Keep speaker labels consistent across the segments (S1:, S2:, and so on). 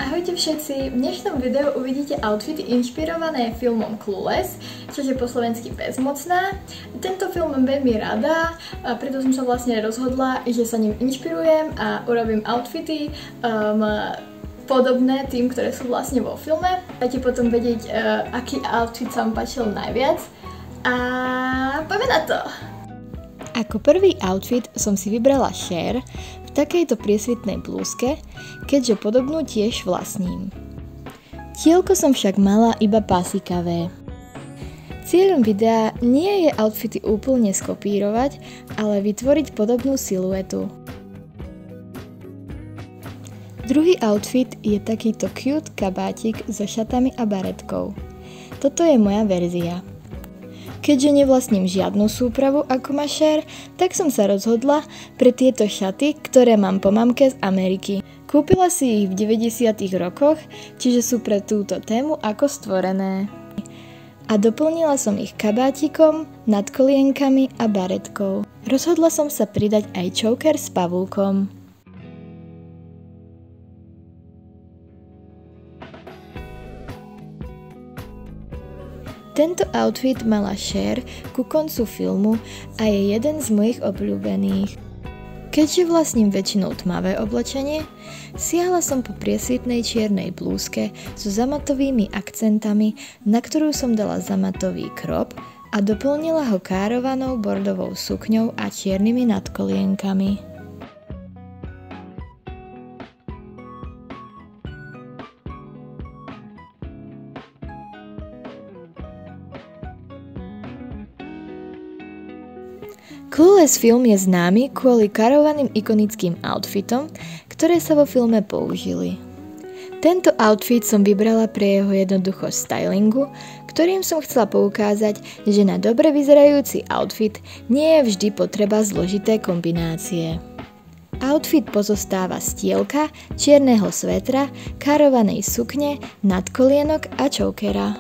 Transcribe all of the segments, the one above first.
S1: Ahojte všetci, v dnešnom videu uvidíte outfity inšpirované filmom Clueless, čo je po slovensky Bezmocná. Tento film mám veľmi rada, preto som sa vlastne rozhodla, že sa ním inšpirujem a urobím outfity podobné tým, ktoré sú vlastne vo filme. Dajte potom vedieť, aký outfit sa vám páčil najviac. A poďme na to!
S2: Ako prvý outfit som si vybrala Cher v takejto priesvitnej blúzke, keďže podobnú tiež vlastním. Tielko som však mala iba pasikavé. Cieľom videa nie je outfity úplne skopírovať, ale vytvoriť podobnú siluetu. Druhý outfit je takýto cute kabátik so šatami a baretkou. Toto je moja verzia. Keďže nevlastním žiadnu súpravu ako má Cher, tak som sa rozhodla pre tieto šaty, ktoré mám po mamke z Ameriky. Kúpila si ich v 90. rokoch, čiže sú pre túto tému ako stvorené. A doplnila som ich kabátikom, nadkolienkami a baretkou. Rozhodla som sa pridať aj choker s pavúkom. Tento outfit mala Cher ku koncu filmu a je jeden z mojich obľúbených. Keďže vlastním väčšinou tmavé oblečenie, siahla som po priesvitnej čiernej blúzke so zamatovými akcentami, na ktorú som dala zamatový krop a doplnila ho károvanou bordovou sukňou a čiernymi nadkolienkami. Clueless film je známy kvôli karovaným ikonickým outfitom, ktoré sa vo filme použili. Tento outfit som vybrala pre jeho jednoduchosť stylingu, ktorým som chcela poukázať, že na dobre vyzerajúci outfit nie je vždy potreba zložité kombinácie. Outfit pozostáva z tielka, čierneho svetra, karovanej sukne, nadkolienok a chokera.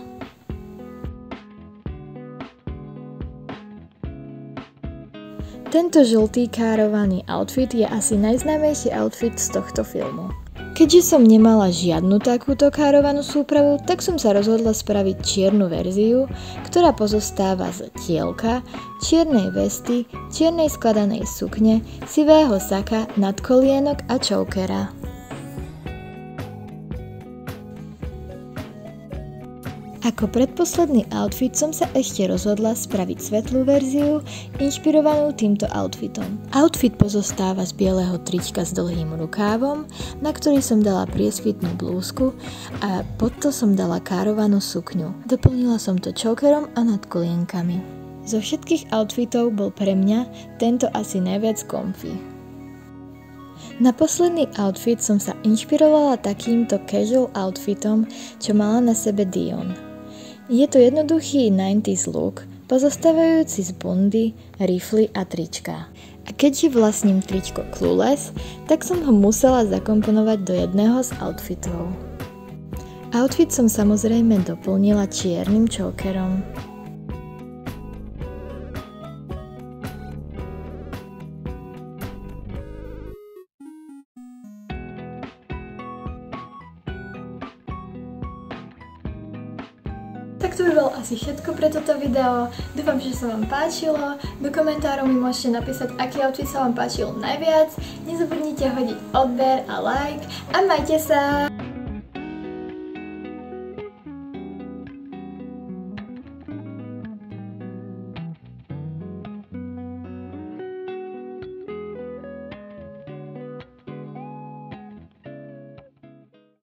S2: Tento žltý károvaný outfit je asi najznámejší outfit z tohto filmu. Keďže som nemala žiadnu takúto károvanú súpravu, tak som sa rozhodla spraviť čiernu verziu, ktorá pozostáva z tielka, čiernej vesty, čiernej skladanej sukne, sivého saka, nadkolienok a chokera. Ako predposledný outfit som sa ešte rozhodla spraviť svetlú verziu, inšpirovanú týmto outfitom. Outfit pozostáva z bieleho trička s dlhým rukávom, na ktorý som dala priesvitnú blúzku a pod to som dala károvanú sukňu. Doplnila som to chokerom a nadkolienkami. Zo všetkých outfitov bol pre mňa tento asi najviac comfy. Na posledný outfit som sa inšpirovala takýmto casual outfitom, čo mala na sebe Dion. Je to jednoduchý 90s look, pozostávajúci z bundy, rifly a trička. A keďže vlastním tričko Clueless, tak som ho musela zakomponovať do jedného z outfitov. Outfit som samozrejme doplnila čiernym chokerom.
S1: Tak to by bolo asi všetko pre toto video. Dúfam, že sa vám páčilo. Do komentárov mi môžete napísať, aký outfit sa vám páčil najviac. Nezabudnite hodiť odber a like a majte sa!